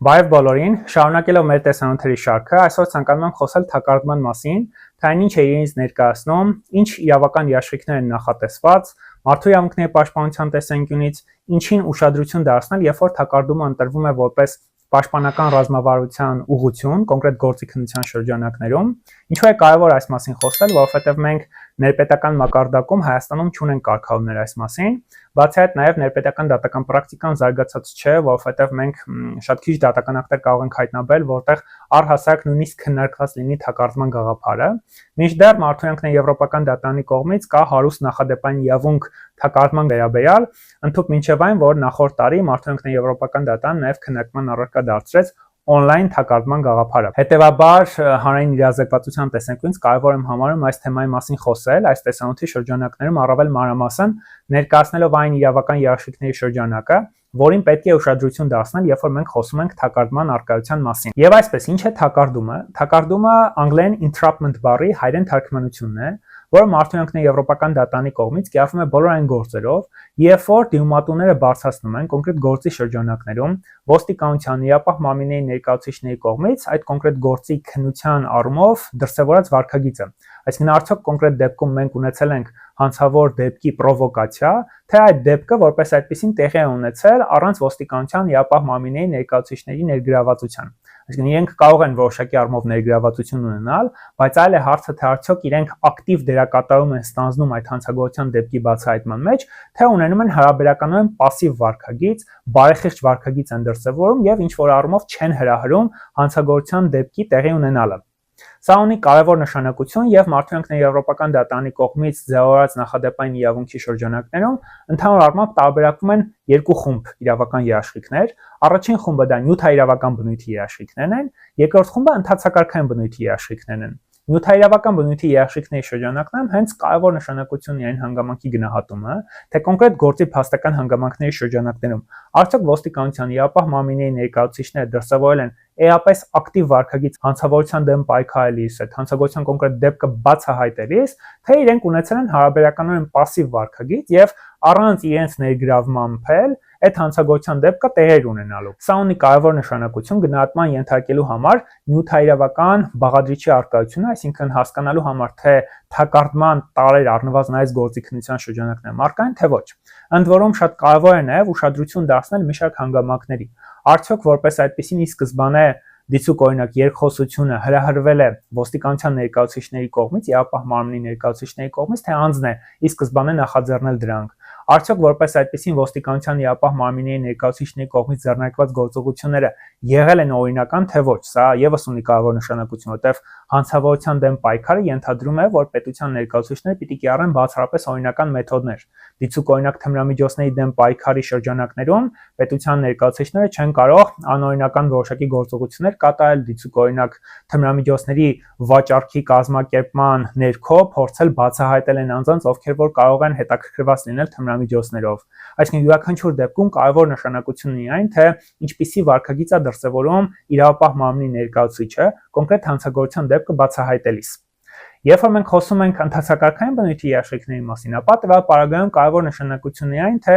Բարև բոլորին, շարունակելով մեր տեսանյութերի շարքը, այսօր ցանկանում եմ խոսել թակարդման մասին, թե այն ինչ է իրենից ներկայացնում, ինչ իրավական երաշխիքներ են նախատեսված, մարդու իրավունքների պաշտպանության տեսանկյունից, ինչին ուշադրություն դարձնել, երբ որ թակարդումը ընտրվում է որպես պաշտպանական ռազմավարության ուղղություն, կոնկրետ գործի քննության շրջանակներում, ինչու է կարևոր այս մասին խոսել, որովհետև մենք ներպետական մակարդակում Հայաստանում չունենք կարգավորումներ այս մասին, բացի այդ նաև ներպետական դատական պրակտիկան զարգացած չէ, որովհետև մենք շատ քիչ դատական ակտեր կարող ենք հայտնաբերել, որտեղ առհասարակ նույնիսկ քննարկված լինի թակարդման գաղափարը։ Մինչդեռ Մարդու իրավունքների եվրոպական դատարանի կողմից կա հարուստ նախադեպային իրավունք թակարդման վերաբերյալ, ընդհանուր մինչև այն, որ նախորդ տարի Մարդու իրավունքների եվրոպական դատարանը նաև քննարկման առարկա դարձրեց on-line թակարդման գաղափարը։ Հետևաբար հանրային իրազեկվածության տեսանկյունից կարևոր եմ համարում այս թեմայի մասին խոսել, այս տեսանյութի շրջանակներում առավել մանրամասն ներկայացնելով այն իրավական երաշխիքների շրջանակը, որին պետք է ուշադրություն դարձնել, երբ որ մենք խոսում ենք թակարդման առկայության մասին։ Եվ այսպես, ինչ է թակարդումը։ Թակարդումը անգլերեն entrapment բառի հայերեն թարգմանությունն է, որը Մարդու իրավունքների եվրոպական դատարանի կողմից կիրառվում է բոլոր այն գործերով, երբ որ դիմումատուները բարձրացնում են կոնկրետ գործի շրջանակներում ոստիկանության իրապահ մարմինների ներկայացուցիչների կողմից այդ կոնկրետ գործի քննության առումով դրսևորած վարքագիծը։ Այսինքն արդյոք կոնկրետ դեպքում մենք ունեցել ենք հանցավոր դեպքի պրովոկացիա, թե այդ դեպքը որպես այդպեսին տեղի է ունեցել առանց ոստիկանության իրապահ մարմինների ներկայացուցիչների ներգրավվածության։ Այսինքն իրենք կարող են որոշակի առումով ներգրավվածություն ունենալ, բայց այլ է հարցը, թե արդյոք իրենք ակտիվ դերակատարում են ստանձնում այդ հանցագործության դեպքի բացահայտման մեջ, թե ունենում են հարաբերականորեն пассив վարքագիծ, բարեխիղճ վարքագիծ են դրսևորում եւ ինչ որ առումով չեն հրահրում հանցագործության դեպքի տեղի ունենալը։ Սա ունի կարևոր նշանակություն եւ Մարդու իրավունքների եվրոպական դատարանի կողմից ձևավորած նախադեպային իրավունքի շրջանակներում ընդհանուր առմամբ տարբերակվում են երկու խումբ իրավական երաշխիքներ։ Առաջին խումբը դա նյութաիրավական բնույթի երաշխիքներն են, երկրորդ խումբը ընդհանցակարգային բնույթի երաշխիքներն են։ Նյութաիրավական բնույթի երաշխիքների շրջանակներում հենց կարևոր նշանակություն ունի այն հանգամանքի գնահատումը, թե կոնկրետ գործի փաստական հանգամանքների շրջանակներում արդյոք ոստիկանության իրապահ մարմինների ներկայացուցիչները դրսևորել են էապես ակտիվ վարքագիծ հանցավորության դեմ պայքարելիս, այդ հանցագործության կոնկրետ դեպքը բացահայտելիս, թե իրենք ունեցել են հարաբերականորեն пассив վարքագիծ եւ առանց իրենց ներգրավման փել այդ հանցագործության դեպքը տեղեր ունենալու։ Սա ունի կարևոր նշանակություն գնահատման ենթարկելու համար նյութաիրավական բաղադրիչի առկայությունը, այսինքն հասկանալու համար, թե թակարդման տարեր առնվազն այս գործի քննության շրջանակներում առկա են, թե ոչ։ Ընդ որում շատ կարևոր է նաև ուշադրություն դարձնել մի շարք հանգամանքների։ Արդյոք որպես այդպեսին ի սկզբանե դիցուկ օրինակ երկխոսությունը հրահրվել է ոստիկանության ներկայացուցիչների կողմից, իրապահ մարմնի ներկայացուցիչների կողմից, թե անձն է ի սկզբանե նախաձեռնել դրանք։ Արդյոք որպես այդպեսին ոստիկանության իրապահ մարմինների ներկայացուցիչների կողմից ձեռնարկված գործողությունները եղել են օրինական, թե ոչ։ Սա եւս ունի կարևոր նշանակություն, որտեղ հանցավորության դեմ պայքարը ենթադրում է, որ պետության ներկայացուցիչները պիտի կիրառեն բացառապես օրինական մեթոդներ։ Դիցուկ օրինակ թմրամիջոցների դեմ պայքարի շրջանակներում պետության ներկայացուցիչները չեն կարող անօրինական որոշակի գործողություններ կատարել, դիցուկ օրինակ թմրամիջոցների վաճառքի կազմակերպման ներքո փորձել բացահայտել են անձանց, ովքեր որ կարող են հետաքրքրված լինել թմրամիջոցներով։ Այսինքն յուրաքանչյուր դեպքում կարևոր նշանակություն ունի այն, թե ինչպիսի վարքագիծ է դրսևորում իրավապահ մարմնի ներկայացուցիչը կոնկրետ հանցագործության դեպքը բացահայտելիս։ Երբ որ մենք խոսում ենք ընդհանցակարգային բնույթի երաշխիքների մասին, ապա տվյալ պարագայում կարևոր նշանակություն ունի այն, թե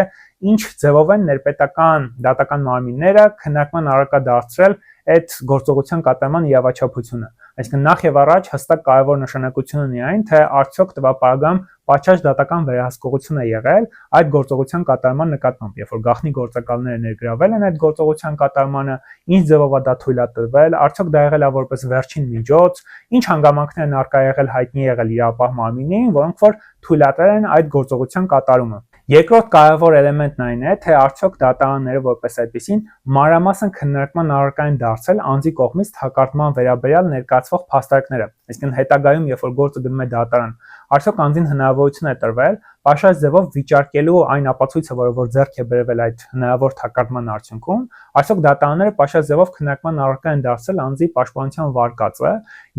ինչ ձևով են ներպետական դատական մարմինները քննարկման առարկա դարձրել այդ գործողության կատարման իրավաչափությունը։ Այսինքն նախ եւ առաջ հստակ կարևոր նշանակություն ունի այն, թե արդյոք տվյալ պարագայում պատշաճ դատական վերահսկողություն է եղել այդ գործողության կատարման նկատմամբ, երբ որ գաղտնի գործակալները ներգրավել են այդ գործողության կատարմանը, ինչ ձևով է դա թույլատրվել, արդյոք դա եղել է որպես վերջին միջոց, ինչ հանգամանքներ են առկա եղել հայտնի եղել իրապահ մարմիններին, որոնք որ թույլատրել են այդ գործողության կատարումը։ Երկրորդ կարևոր էլեմենտն այն է, թե արդյոք դատարանները որպես այդպեսին մանրամասն քննարկման առարկա են դարձել անձի կողմից թակարդման վերաբերյալ ներկայացվող փաստարկները։ Այսինքն հետագայում, երբ որ գործը գնում է դատարան, արդյոք անձին հնարավորություն է տրվել պաշարժ ձևով վիճարկելու այն ապացույցը, որը ձեռք է բերվել այդ հնարավոր թակարդման արդյունքում, արդյոք դատարանները պաշարժ ձևով քննարկման առարկա են դարձել անձի պաշտպանության վարկածը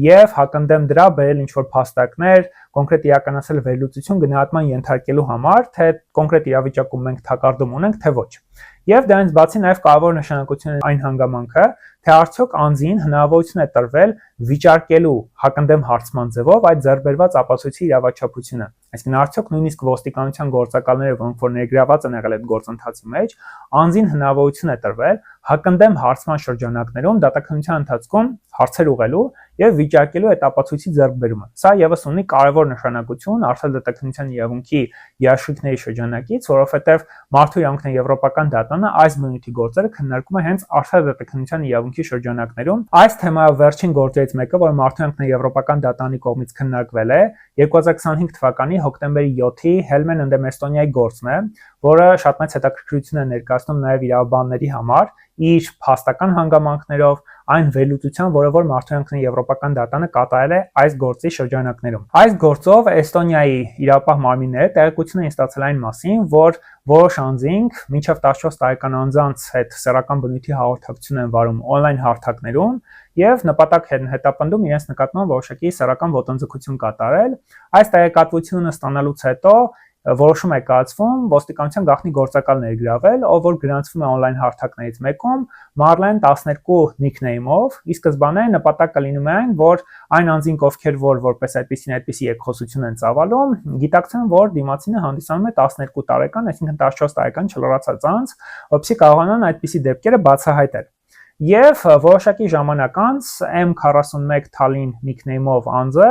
եւ հակընդդեմ դրա բերել ինչ-որ փաստարկներ, կոնկրետ իրականացել վերլուծություն գնահատման ենթարկելու համար, թե կոնկրետ իրավիճակում մենք թակարդում ունենք, թե ոչ։ Եվ դրանից բացի նաև կարևոր նշանակություն է այն հանգամանքը, թե արդյոք անձին հնարավորություն է տրվել վիճարկելու հակընդդեմ հարցման ձևով այդ ձեռքբերված ապացույցի իրավաչափությունը։ Այսինքն արդյոք նույնիսկ ոստիկանության գործակալները, որոնք որ ներգրաված են եղել այդ գործընթացի մեջ, անձին հնարավորություն է տրվել հակընդդեմ հարցման շրջանակներում դատաքննության ընթացքում հարցեր ուղղելու եւ վիճարկելու այդ ապացույցի ձեռքբերումը։ Սա եւս ունի կարևոր նշանակություն արդար դատաքննության իրավունքի երաշխիքների շրջանակից, որովհետեւ Մարդու իրավունքների եվրոպական դատարանը այս բնույթի գործերը քննարկում է հենց արդար դատաքննության իրավունքի շրջանակներում։ Այս թեմայով վերջին գործերից մեկը, որ Մարդու իրավունքների եվրոպական դատարանի կողմից քննարկվել է, 2025 թվականի հոկտեմբերի 7-ի Հելմեն ընդդեմ Էստոնիայի գործն է, որը շատ մեծ հետաքրքրություն է ներկայացնում նաև իրավաբանների համար իր փաստական հանգամանքներով, այն վերլուծության, որը որ Մարդու իրավունքների եվրոպական դատարանը կատարել է այս գործի շրջանակներում։ Այս գործով Էստոնիայի իրավապահ մարմինները տեղեկություն են ստացել այն մասին, որ որոշ անձինք մինչև 14 տարեկան անձանց հետ սեռական բնույթի հաղորդակցություն են վարում on-line հարթակներում եւ նպատակ են հետապնդում իրենց նկատմամբ որոշակի սեռական ոտնձգություն կատարել։ Այս տեղեկատվությունը ստանալուց հետո որոշում է կայացվում ոստիկանության գաղտնի գործակալ ներգրավել, ով որ գրանցվում է on-line հարթակներից մեկում Marlen 12 nickname-ով, ի սկզբանե նպատակը լինում է այն, որ այն անձինք, ովքեր որպես այդպիսի երկխոսություն են ծավալում, գիտակցեն, որ դիմացինը հանդիսանում է 12 տարեկան, այսինքն 14 տարեկան չլրացած անձ, որպեսզի կարողանան այդպիսի դեպքերը բացահայտել։ Եվ որոշակի ժամանակ անց M41 Tallinn nickname-ով անձը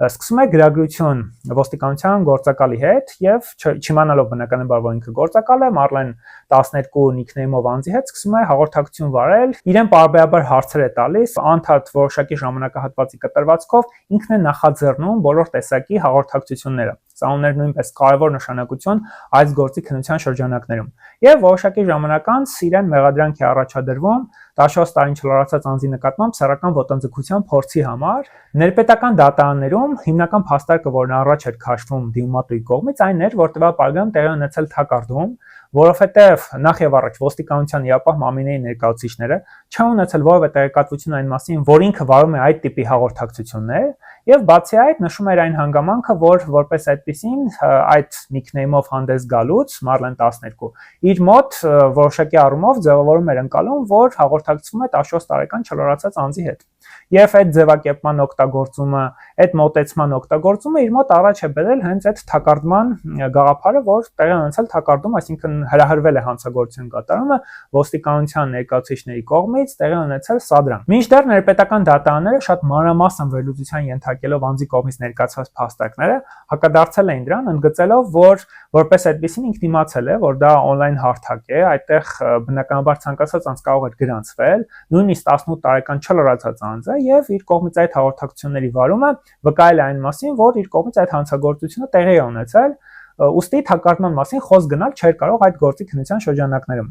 սկսում է գրագրություն ոստիկանության գործակալի հետ եւ չիմանալով բնականաբար որ ինքը գործակալ է, Marlen 12 nickname-ով անձի հետ սկսում է հաղորդակցություն վարել, իրեն պարբերաբար հարցեր է տալիս, անդադ որոշակի ժամանակահատվածի կտրվածքով ինքն է նախաձեռնում բոլոր տեսակի հաղորդակցությունները։ Սա ուներ նույնպես կարևոր նշանակություն այս գործի քննության շրջանակներում։ Եվ որոշակի ժամանակ անց իրեն մեղադրանք է առաջադրվում 14 տարին չլրացած անձի նկատմամբ սեռական ոտնձգության փորձի համար։ Ներպետական դատարաններում հիմնական փաստարկը, որն առաջ էր քաշվում դիմումատուի կողմից, այն էր, որ տվյալ պարագայում տեղի ունեցել թակարդում, որովհետև նախ եւ առաջ ոստիկանության իրապահ մարմինների ներկայացուցիչները չեն ունեցել որևէ տեղեկատվություն այն մասին, որ ինքը վարում է այդ տիպի հաղորդակցություններ, եւ բացի այդ նշում էր այն հանգամանքը, որ որպես այդպեսին այդ nickname-ով հանդես գալուց Marlen 12 իր մոտ որոշակի առումով ձևավորում էր ընկալում, որ հաղորդակցվում է 14 տարեկան չլրացած անձի հետ։ Եվ այդ ձևակերպման օգտագործումը, այդ մոտեցման օգտագործումը իր մոտ առաջ է բերել հենց այդ թակարդման գաղափարը, որ տեղի ունեցել թակարդում, այսինքն հրահրվել է հանցագործություն կատարումը ոստիկանության ներկայացուցիչների կողմից տեղի ունեցել սադրանք։ Մինչդեռ ներպետական դատարանները շատ մանրամասն վերլուծության ենթարկելով անձի կողմից ներկայացված փաստարկները հակադարձել էին դրան, ընդգծելով, որ որպես այդպեսին ինքն իմացել է, որ դա on-line հարթակ է, այդտեղ բնականաբար ցանկացած անձ կարող է գրանցվել, նույնիսկ 18 տարեկան չլրացած անձը եւ իր կողմից այդ հաղորդակցությունների վարումը վկայել է այն մասին, որ իր կողմից այդ հանցագործությունը տեղի է ունեցել, ուստի թակարդման մասին խոսք գնալ չէր կարող այդ գործի քննության շրջանակներում։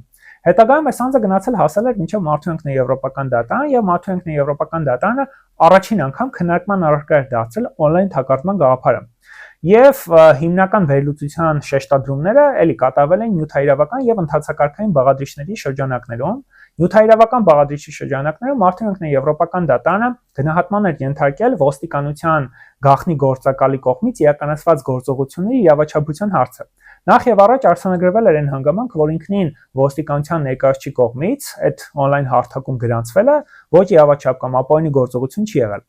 Հետագայում այս անձը գնացել հասել էր մինչև Մարդու իրավունքների եվրոպական դատարան եւ Մարդու իրավունքների եվրոպական դատարանը առաջին անգամ քննարկման առարկա էր դարձել on-line թակարդման գաղափարը։ Եվ հիմնական վերլուծության շեշտադրումները էլի կատարվել են նյութայրավական եւ ընդհանցակարգային բաղադրիչների շրջանակներում։ Նյութայրավական բաղադրիչի շրջանակներում Մարդու իրավունքների եվրոպական դատարանը գնահատման էր ենթարկել ոստիկանության գաղտնի գործակալի կողմից իրականացված գործողությունների իրավաչափության հարցը։ Նախ եւ առաջ արձանագրվել էր այն հանգամանքը, որ ինքնին ոստիկանության ներկայացուցիչի կողմից այդ on-line հարթակում գրանցվելը ոչ իրավաչափ կամ ապօրինի գործողություն չի եղել։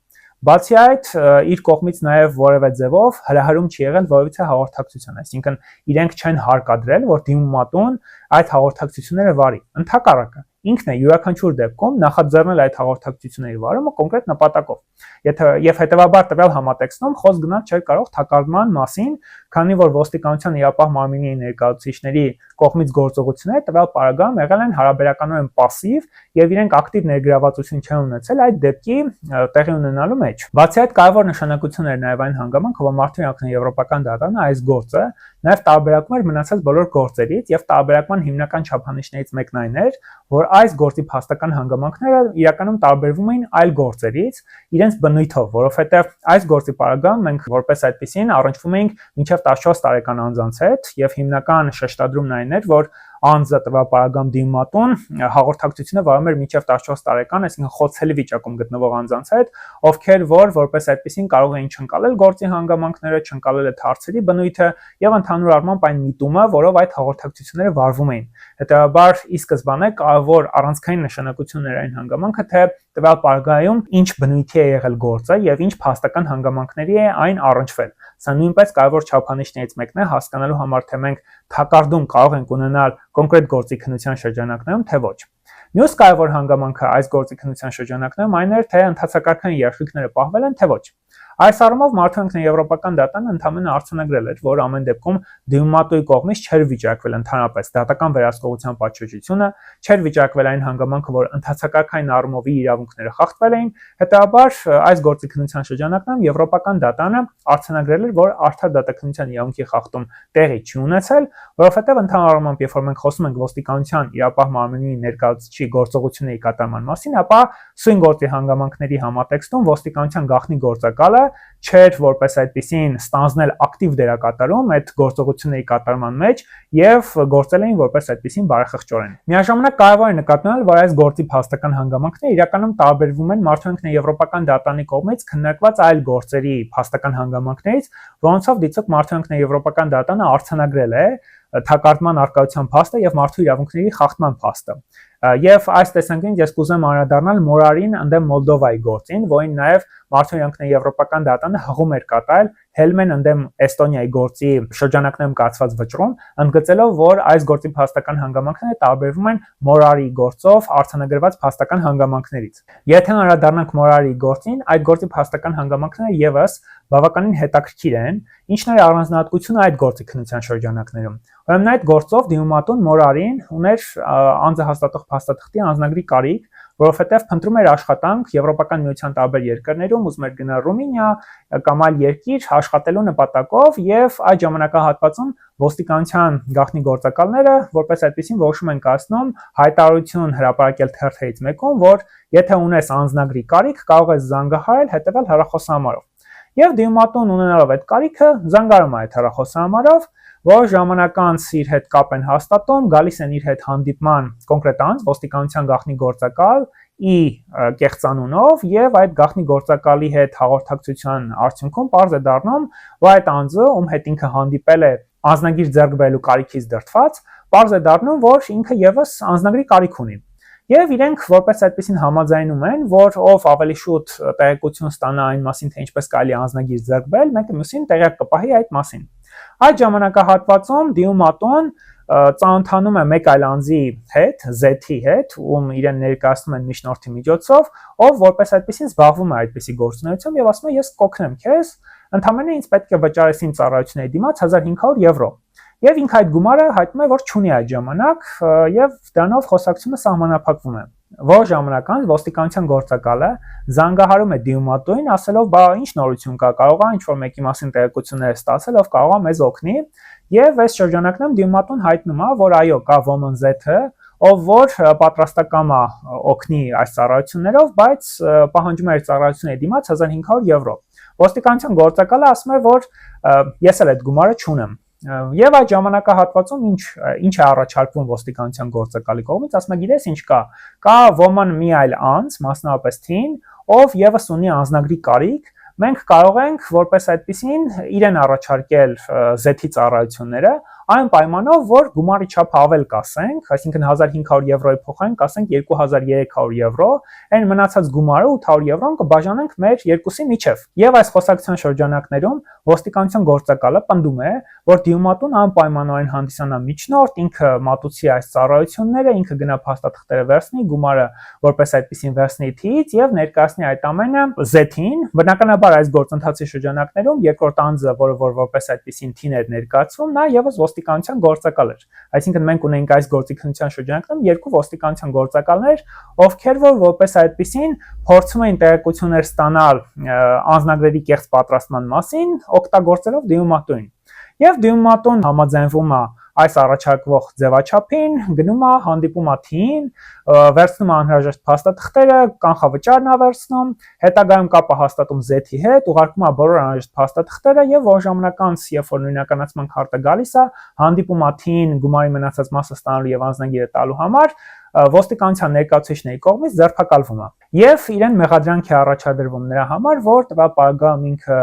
Բացի այդ, իր կողմից նաև որևէ ձևով հրահրում չի եղել որևիցե հաղորդակցություն, այսինքն իրենք չեն հարկադրել, որ դիմումատուն այդ հաղորդակցությունները վարի։ Ընդհակառակը, ինքն է յուրաքանչյուր դեպքում նախաձեռնել այդ հաղորդակցությունների վարումը կոնկրետ նպատակով։ Եվ հետևաբար տվյալ համատեքստում խոսք գնալ չէր կարող թակարդման մասին, քանի որ ոստիկանության իրապահ մարմինի ներկայացուցիչների կողմից գործողությունները տվյալ պարագայում եղել են հարաբերականորեն պասիվ եւ իրենք ակտիվ ներգրավվածություն չեն ունեցել այդ դեպքի տեղի ունենալու մեջ։ Բացի այդ, կարևոր նշանակություն էր նաեւ այն հանգամանքը, որ Մարդու իրավունքների եվրոպական դատարանը այս գործը նաեւ տարբերակում էր մնացած բոլոր գործերից եւ տարբերակման հիմնական չափանիշներից մեկն այն էր, որ այս գործի փաստական հանգամանքները իրականում տարբերվում էին այլ գործերից իրենց բնույթով, որովհետեւ այս գործի պարագայում մենք որպես այդպեսին առնչվում էինք մինչև 14 տարեկան անձանց հետ եւ հիմնական շեշտադրումն այն էր, որ անձը տվյալ պարագայում դիմատուն հաղորդակցությունը վարում էր մինչև 14 տարեկան, այսինքն խոցելի վիճակում գտնվող անձանց հետ, ովքեր որպես այդպեսին կարող էին չընկալել գործի հանգամանքները, չընկալել այդ հարցերի բնույթը եւ ընդհանուր առմամբ այն միտումը, որով այդ հաղորդակցությունները վարվում էին։ Հետևաբար ի սկզբանե կարևոր առանցքային նշանակություն էր այն հանգամանքը, թե տվյալ պարագայում ինչ բնույթի է եղել գործը եւ ինչ փաստական հանգամանքների է այն առնչվել։ Սա նույնպես կարևոր չափանիշներից մեկն է հասկանալու համար, թե մենք թակարդում կարող ենք ունենալ կոնկրետ գործի քննության շրջանակներում, թե ոչ։ Մյուս կարևոր հանգամանքը այս գործի քննության շրջանակներում այն էր, թե ընդհանրակարգային երաշխիքները պահվել են, թե ոչ։ Այս առումով Մարդու ինքնաեվրոպական դատան ընդհանրապես արձանագրել էր, որ ամեն դեպքում դիմատուի կողմից չէր վիճակվել ընդհանրապես դատական վերահսկողության պատժողությունը, չէր վիճակվել այն հանգամանքը, որ ընդհանրակարգային առումով իրավունքները խախտվել էին, հետեւաբար այս գործի քննության շրջանակներում Եվրոպական դատանը արձանագրել էր, որ արդար դատաքննության իրավունքի խախտում տեղի չի ունեցել, որովհետև ընդհանուր առմամբ երբ որ մենք խոսում ենք ոստիկանության իրապահ մարմնի ներկայացուցիչի գործողությունների կատարման մասին, ապա սույն գործի հանգամանքների համատեքստում ոստիկանության գաղտնի գործակալը չէր որպես այդպիսին ստանձնել ակտիվ դերակատարում այդ գործողությունների կատարման մեջ եւ գործել էին որպես այդպիսին բարեխղճորեն։ Միաժամանակ կարևոր է նկատել, որ այս գործի փաստական հանգամանքները իրականում տարբերվում են Մարդու ինքնաեվրոպական դատանի կողմից քննարկված այլ գործերի փաստական հանգամանքներից, որոնցով դիցոք Մարդու ինքնաեվրոպական դատանը արձանագրել է թակարդման արկայության փաստը եւ մարդու իրավունքների խախտման փաստը։ Եվ այս տեսանկյունից ես կուզեմ անդրադառնալ Մորարին ընդդեմ Մոլդովայի գործին, որին նաև Մարդու ինքնաեվրոպական դատանը հղում էր կատարել Հելմեն ընդդեմ Էստոնիայի գործի շրջանակներում կայացված վճռում, ընդգծելով, որ այս գործի փաստական հանգամանքները տարբերվում են Մորարի գործով արձանագրված փաստական հանգամանքներից։ Եթե անդրադառնանք Մորարի գործին, այդ գործի փաստական հանգամանքները եւս բավականին հետաքրքիր են, ինչն էր առանձնահատկությունը այդ գործի քննության շրջանակներում։ Ուրեմն այդ գործով դիմումատուն Մորարին ուներ անձը հաստատող փաստաթղթի անձնագրի կարիք, որովհետև փնտրում էր աշխատանք Եվրոպական միության տարբեր երկրներում, ուզում էր գնալ Ռումինիա կամ այլ երկիր աշխատելու նպատակով, եւ այդ ժամանակահատվածում ոստիկանության գաղտնի գործակալները որպես այդպեսին որոշում են կայացնում հայտարարություն հրապարակել թերթերից մեկում, որ եթե ունես անձնագրի կարիք, կարող ես զանգահարել հետևյալ հեռախոսահամարով։ Եվ դիմումատուն ունենալով այդ կարիքը զանգարում է այդ հեռախոսահամարով, որ ժամանակ անց իր հետ կապ են հաստատում, գալիս են իր հետ հանդիպման կոնկրետ անձ, ոստիկանության գաղտնի գործակալ ի կեղծանունով, եւ այդ գաղտնի գործակալի հետ հաղորդակցության արդյունքում պարզ է դառնում, որ այդ անձը, ում հետ ինքը հանդիպել է անձնագիր ձեռք բերելու կարիքից դրդված, պարզ է դառնում, որ ինքը եւս անձնագրի կարիք ունի։ Եվ իրենք որպես այդպեսին համաձայնում են, որ ով ավելի շուտ տեղեկություն ստանա այն մասին, թե ինչպես կարելի է անձնագիր ձեռք բերել, մեկը մյուսին տեղյակ կպահի այդ մասին։ Այդ ժամանակահատվածում դիմումատուն ծանոթանում է մեկ այլ անձի հետ, Z-ի հետ, ում իրեն ներկայացնում են միջնորդի միջոցով, ով որպես այդպեսին զբաղվում է այդպիսի գործունեությամբ եւ ասում է ես կօգնեմ քեզ, ընդամենը ինձ պետք է վճարես իմ ծառայությունների դիմաց 1500 եվրո։ Եվ ինքը այդ գումարը հայտնում է, որ չունի այդ ժամանակ, եւ դրանով խոսակցությունը սահմանափակվում է։ Որ ժամանակ անց ոստիկանության գործակալը զանգահարում է դիմումատուին, ասելով՝ «Բա ինչ նորություն կա, կարող է ինչ-որ մեկի մասին տեղեկություններ ստացել, ով կարող է մեզ օգնի»։ Եվ այս շրջանակներում դիմումատուն հայտնում է, որ այո, կա Woman Z-ը, ով որ պատրաստակամ է օգնի այս ծառայություններով, բայց պահանջում է իր ծառայությունների դիմաց 1500 եվրո։ Ոստիկանության գործակալը ասում է, որ ես էլ այդ գումարը չունեմ։ Եվ այդ ժամանակահատվածում ինչ է առաջարկվում ոստիկանության գործակալի կողմից, ասում է, գիտես ինչ կա Woman մի այլ անձ, մասնավորապես թին, ով եւս ունի անձնագրի կարիք, մենք կարող ենք որպես այդպեսին իրեն առաջարկել Z-ի ծառայությունները, այն պայմանով, որ գումարի չափը ավել կասենք, այսինքն 1500 եվրոյի փոխարեն կասենք 2300 եվրո, այն մնացած գումարը 800 եվրոն կբաժանենք մեր երկուսի միջև։ Եվ այս խոսակցության շրջանակներում ոստիկանության գործակալը պնդում է, որ դիմումատուն անպայմանորեն հանդիսանա միջնորդ, ինքը մատուցի այս ծառայությունները, ինքը գնա փաստաթղթերը վերցնի, գումարը որպես այդպեսին վերցնի թիից եւ ներկայացնի այդ ամենը Z-ին։ Բնականաբար այս գործընթացի շրջանակներում երկրորդ անձը, որը որպես այդպեսին թին էր ներկայացվում, նա եւս ոստիկանության գործակալ էր։ Այսինքն մենք ունենք այս գործի քննության շրջանակներում երկու ոստիկանության գործակալներ, ովքեր որպես այդպեսին փորձում էին տեղեկություններ ստանալ անձնագրերի կեղծ պատրաստման մասին, օգտագործելով դիմումատուին։ Եվ դիմումատուն համաձայնվում է այս առաջարկվող ձևաչափին, գնում է հանդիպում աթին, վերցնում է անհրաժեշտ փաստաթղթերը, կանխավճարն է վերցնում, հետագայում կապ է հաստատում Z-ի հետ, ուղարկում է բոլոր անհրաժեշտ փաստաթղթերը եւ որ ժամանակ անց, երբ որ նույնականացման քարտը գալիս է, հանդիպում աթին գումարի մնացած մասը ստանալու եւ անձնագիրը տալու համար ոստիկանության ներկայացուցիչների կողմից ձերբակալվում է եւ իրեն մեղադրանք է առաջադրվում նրա համար, որ տվյալ պարագայում ինքը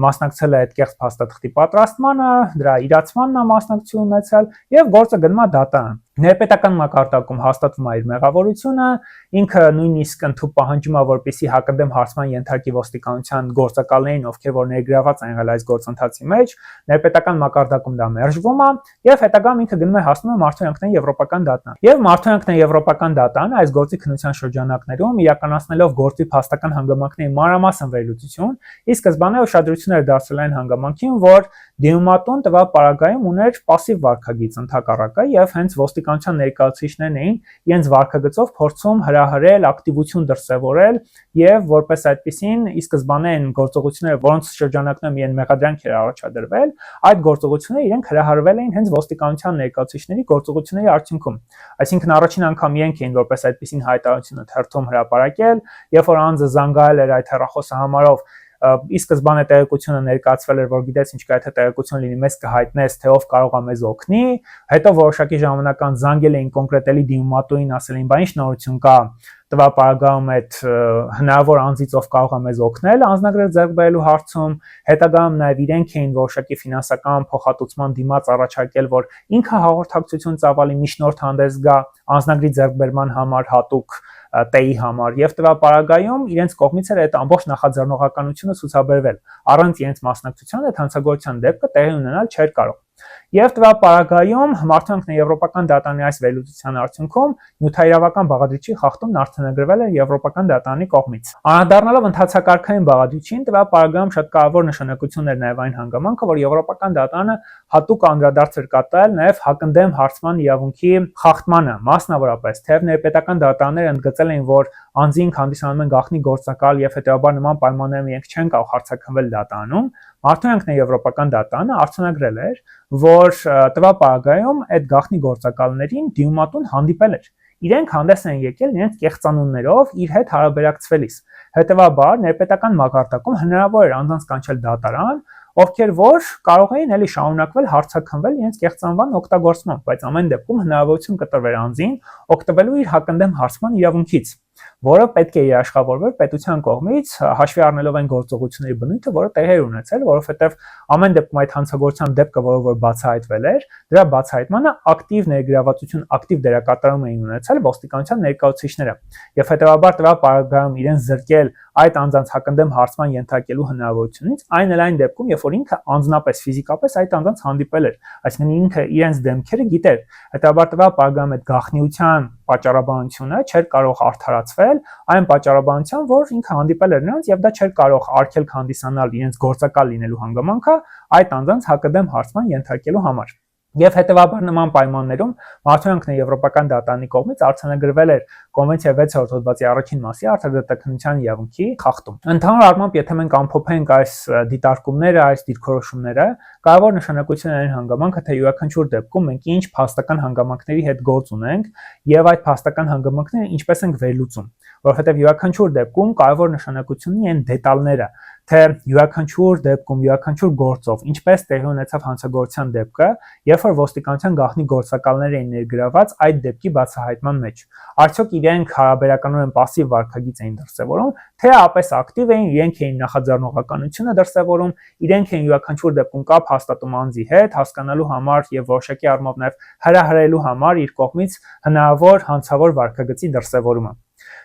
մասնակցել է այդ կեղծ փաստաթղթի պատրաստմանը, դրա իրացմանն է մասնակցություն ունեցել եւ գործը գնում է դատարան։ Ներպետական մակարդակում հաստատվում է իր մեղավորությունը, ինքը նույնիսկ ընդհանուր պահանջում է, որպեսզի հակադեմ հարցման ենթարկի ոստիկանության գործակալներին, ովքեր որ ներգրաված են եղել այս գործընթացի մեջ, ներպետական մակարդակում դա մերժվում է եւ հետագայում ինքը գնում է հասնում է Մարդու եվրոպական դատարան։ Եվ Մարդու եվրոպական դատարանը այս գործի քննության շրջանակներում իրականացնելով գործի փաստական հանգամանքների մանրամասն վերլուծություն, ի սկզբանե ուշադրություն դարձրել այն հանգամանքին, որ դիմումատուն տվյալ պարագայում ուներ пассив վարքագիծ ընդհակառակը եւ հենց ոստիկանության ներկայացուցիչներն էին իրենց վարքագծով փորձում հրահրել, ակտիվություն դրսևորել եւ որպես այդպեսին ի սկզբանե այն գործողությունները, որոնց շրջանակներում իրեն մեղադրանք էր առաջադրվել, այդ գործողությունները իրենք հրահրվել էին հենց ոստիկանության ներկայացուցիչների գործողությունների արդյունքում։ Այսինքն առաջին անգամ իրենք էին որպես այդպեսին հայտարարությունը թերթում հրապարակել, երբ որ անձը զանգահարել էր այդ հեռախոսը համարով ի սկզբանե տեղեկությունը ներկայացվել էր, որ գիտես ինչ կա եթե տեղեկություն լինի, մեզ կհայտնես, թե ով կարող է մեզ օգնի, հետո որոշակի ժամանակ անց զանգել էին կոնկրետելի դիմումատուին, ասել էին, բա ինչ նորություն կա, տվյալ պարագայում այդ հնարավոր անձից ով կարող է մեզ օգնել անձնագրեր ձեռք բերելու հարցում, հետագայում նաև իրենք էին որոշակի ֆինանսական փոխհատուցման դիմաց առաջարկել, որ ինքը հաղորդակցություն ծավալի միջնորդ հանդես գա անձնագրի ձեռքբերման համար հատուկ տեի համար եւ տվյալ պարագայում իրենց կողմից էր այդ ամբողջ նախաձեռնողականությունը ցուցաբերվել առանց իրենց մասնակցության այդ հանցագործության դեպքը տեղի ունենալ չէր կարող եւ տվյալ պարագայում Մարդու եվրոպական դատարանի այս վերլուծության արդյունքում նյութայրավական բաղադրիչի խախտումն արձանագրվել է եվրոպական դատարանի կողմից։ Անդառնալով ընդհանցակարգային բաղադրիչին տվյալ պարագայում շատ կարևոր նշանակություն էր նաեւ այն հանգամանքը, որ եվրոպական դատարանը հատուկ անդրադարձ էր կատարել նաեւ հակընդդեմ հարցման իրավունքի խախտմանը, մասնավորապես թեև ներպետական դատարանները ընդգծել էին, որ անձին հանդիսանում են գաղտնի գործակալ եւ հետեւաբար նման պայմաններում իրենք չեն կարող հարցաքննել դատարանում, Մարդու եվրոպական դատարանը արձանագրել էր, որ տվյալ պարագայում այդ գաղտնի գործակալներին դիմումատուն հանդիպել էր։ Իրենք հանդես են եկել իրենց կեղծանուններով իր հետ հարաբերակցվելիս։ Հետևաբար ներպետական մակարդակում հնարավոր էր անձանց կանչել դատարան, ովքեր որ կարող էին էլի շարունակվել հարցաքննել իրենց կեղծանվան օգտագործմամբ, բայց ամեն դեպքում հնարավորություն կտրվեր անձին օգտվելու իր հակընդդեմ հարցման իրավունքից, որը պետք է երաշխավորվեր պետության կողմից հաշվի առնելով այն գործողությունների բնույթը, որը տեղի էր ունեցել, որովհետև ամեն դեպքում այդ հանցագործության դեպքը, որը բացահայտվել էր, դրա բացահայտմանը ակտիվ ներգրավվածություն, ակտիվ դերակատարում էին ունեցել ոստիկանության ներկայացուցիչները, եւ հետեւաբար տվյալ պարագայում իրենց զրկել այդ անձանց հակընդդեմ հարցման ենթարկելու հնարավորությունից, այն էլ այն դեպքում, երբ որ ինքը անձնապես ֆիզիկապես այդ անձանց հանդիպել էր, այսինքն ինքը իրենց դեմքերը գիտեր, հետեւաբար տվյալ պարագայում այդ գաղտնիության պատճառաբանությունը չէր կարող արդարացվել այն պատճառաբանությամբ, որ ինքը հանդիպել էր նրանց եւ դա չէր կարող արգելք հանդիսանալ իրենց գործակալ լինելու հանգամանքը այդ անձանց հակադեմ հարցման ենթարկելու համար։ Եվ հետեւաբար նման պայմաններում Մարդու եվրոպական դատարանի կողմից արձանագրվել էր Կոնվենցիա 6-րդ հոդվածի առաջին մասի արտադրատքնության իրավունքի խախտում։ Ընդհանուր առմամբ, եթե մենք ամփոփենք այս դիտարկումները, այս դիրքորոշումները, կարևոր նշանակություն ունեն հանգամանքը, թե յուրաքանչյուր դեպքում մենք ինչ փաստական հանգամանքների հետ գործ ունենք եւ այդ փաստական հանգամանքները ինչպես ենք վերլուծում, որովհետեւ յուրաքանչյուր դեպքում կարևոր նշանակություն ունի այն դետալները, թե յուրաքանչյուր դեպքում, յուրաքանչյուր գործով ինչպես տեղի ունեցավ հանցագործության դեպքը, երբ որ ոստիկանության գաղտնի գործակալներ էին ներգրաված այդ դեպքի բացահայտման մեջ։ Արդյոք իրենք հարաբերականորեն пассив վարքագիծ էին դրսևորում, թե ապես ակտիվ էին, իրենք էին նախաձեռնողականությունը դրսևորում, իրենք էին յուրաքանչյուր դեպքում կապ հաստատում անձի հետ, հասկանալու համար եւ որոշակի առումով նաեւ հրահրելու համար իր կողմից հնարավոր հանցավոր վարքագծի դրսևորումը։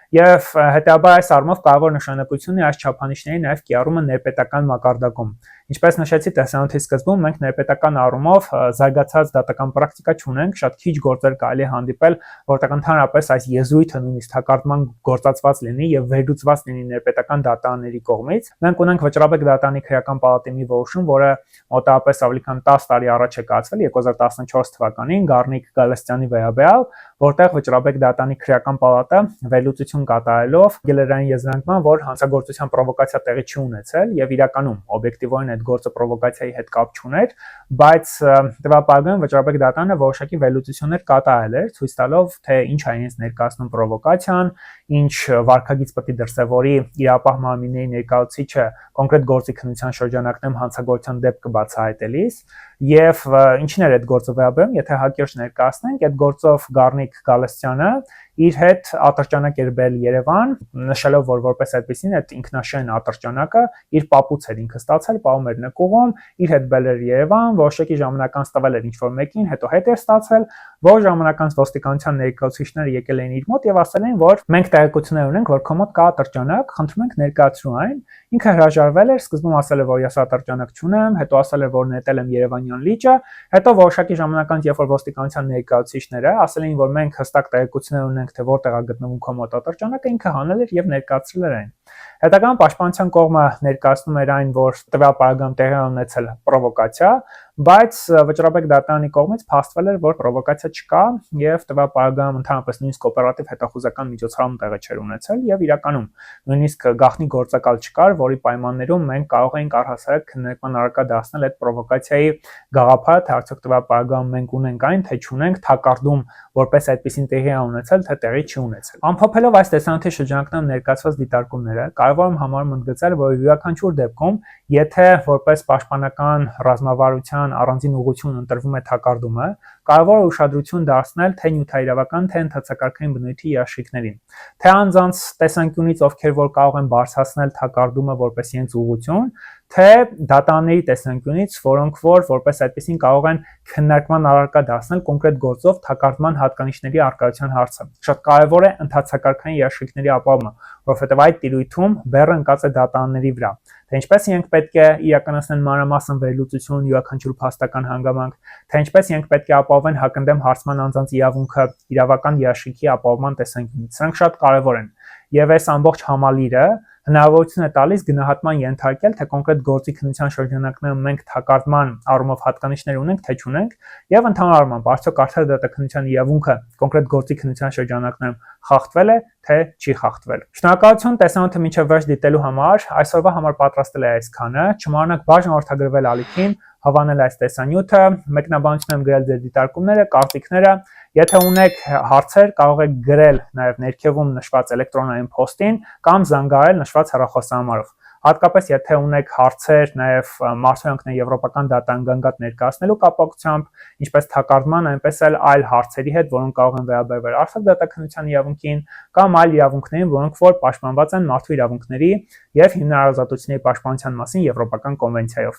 Եվ հետեւաբար այս առումով կարևոր նշանակություն ունի այս չափանիշների նաև կիրառումը ներպետական մակարդակում։ Ինչպես նշեցի տեսանյութի սկզբում, մենք ներպետական առումով զարգացած դատական պրակտիկա չունենք, շատ քիչ գործեր կարելի է հանդիպել, որտեղ ընդհանրապես այս եզրույթը նույնիսկ հակարդման գործածված լինի եւ վերլուծված լինի ներպետական դատարանների կողմից։ Մենք ունենք Վճռաբեկ դատարանի քրեական պալատի մի որոշում, որը մոտավորապես ավելի քան 10 տարի առաջ է կայացվել 2014 թվականին Գառնիկ Գալստյանի վերաբերյալ, որտեղ Վճռաբեկ դատարանի քրեական պալատը վերլուծություն կատարելով գելերային եզրանքման, որ հանցագործության պրովոկացիա տեղի չի ունեցել եւ իրականում օբյեկտիվորեն այդ այդ գործը պրովոկացիայի հետ կապ չուներ, բայց տվյալ պարագայում վճռաբեկ դատարանը որոշակի վերլուծություններ կատարել էր, ցույց տալով, թե ինչ է իրենց ներկայացնում պրովոկացիան, ինչ վարքագիծ պետք է դրսևորի իրապահ մարմինների ներկայացուցիչը կոնկրետ գործի քննության շրջանակներում հանցագործության դեպք կբացահայտելիս, եւ ինչին էր այդ գործը վերաբերում, եթե հակիրճ ներկայացնենք, այդ գործով Գառնիկ Գալստյանը իր հետ ատրճանակ էր բերել Երևան, նշելով, որ որպես այդպեսին այդ ինքնաշեն ատրճանակը իր պապուց էր ինքը ստացել, պահում էր նկուղում, իր հետ բերել էր Երևան, որոշակի ժամանակ անց տվել էր ինչ-որ մեկին, հետո հետ էր ստացել, որ ժամանակ անց ոստիկանության ներկայացուցիչները եկել էին իր մոտ եւ ասել էին, որ մենք տեղեկություններ ունենք, որ քո մոտ կա ատրճանակ, խնդրում ենք ներկայացրու այն։ Ինքը հրաժարվել էր, սկզբում ասել էր, որ ես ատրճանակ չունեմ, հետո ասել էր, որ նետել եմ Երևանյան լիճը, հետո որոշակի ժամանակ անց, երբ որ ոստիկանության ներկայացուցիչները ասել էին, որ մենք հստակ տեղեկություններ ունենք, թե որտեղ է գտնվում քո մոտ ատրճանակը, ինքը հանել էր եւ ներկայացրել էր այն։ Հետագայում պաշտպանության կողմը ներկայացնում էր այն, որ տվյալ պարագայում տեղի ունեցել պրովոկացիա, բայց վճռաբեկ դատարանի կողմից փաստվել էր, որ պրովոկացիա չկա եւ տվյալ պարագայում ընդհանրապես նույնիսկ օպերատիվ հետախուզական միջոցառում տեղի չէր ունեցել եւ իրականում նույնիսկ գաղտնի գործակալ չկար, որի պայմաններում մենք կարող էինք առհասարակ քննարկման առարկա դարձնել այդ պրովոկացիայի գաղափարը, թե արդյոք տվյալ պարագայում մենք ունենք այն, թե չունենք, թակարդում որպես այդպեսին տեղի է ունեցել, թե տեղի չի ունեցել։ Ամփոփելով այս տեսանյութի շրջանակներում ներկայացված դիտարկումները, կարևոր եմ համարում ընդգծել, որ յուրաքանչյուր դեպքում, եթե որպես պաշտպանական ռազմավարության առանձին ուղղություն ընտրվում է թակարդումը, կարևոր է ուշադրություն դարձնել թե նյութաիրավական, թե ընթացակարգային բնույթի երաշխիքներին, թե անձանց տեսանկյունից, ովքեր որ կարող են բարձրացնել թակարդումը որպես իրենց ուղղություն, թե դատաների տեսանկյունից, որոնք որ որպես այդպեսին կարող են քննարկման առարկա դարձնել կոնկրետ գործով թակարդման հատկանիշների առկայության հարցը։ Շատ կարևոր է ընթացակարգային երաշխիքների ապահովումը, որովհետև այդ տիրույթում բեռը ընկած է դատարանների վրա։ Թե ինչպես իրենք պետք է իրականացնեն մանրամասն վերլուծություն յուրաքանչյուր փաստական հանգամանք, թե ինչպես իրենք պետք է ապահովեն հակընդդեմ հարցման անձանց իրավունքը իրավական երաշխիքի ապահովման տեսանկյունից։ Սրանք շատ կարևոր են։ Եվ այս ամբողջ համալիրը հնարավորություն է տալիս գնահատման ենթարկել, թե կոնկրետ գործի քննության շրջանակներում մենք թակարդման առումով հատկանիշներ ունենք, թե չունենք, եւ ընդհանուր առմամբ արդյոք արդար դատաքննության իրավունքը կոնկրետ գործի քննության շրջանակներում խախտվել է, թե չի խախտվել։ Շնորհակալություն տեսանյութը մինչև վերջ դիտելու համար։ Այսօրվա համար պատրաստել է այսքանը։ Չմոռանաք բաժան որդագրվել ալիքին, հավանել այս տեսանյութը, մեկնաբանություն եմ գրել ձեր դիտարկումները, կարծիքները։ Եթե ունեք հարցեր, կարող եք գրել նաև ներքևում նշված էլեկտրոնային փոստին կամ զանգահարել նշված հեռախոսահամարով։ Հատկապես եթե ունեք հարցեր նաև մարդույանքների եվրոպական դատարան գանգատ ներկայացնելու կապակցությամբ, ինչպես թակարդման, այնպես էլ այլ հարցերի հետ, որոնք կարող են վերաբերվել արդար դատաքննության իրավունքին կամ այլ իրավունքներին, որոնք որ պաշտպանված են մարդու իրավունքների եւ հիմնարարազատությունների պաշտպանության մասին եվրոպական կոնվենցիայով։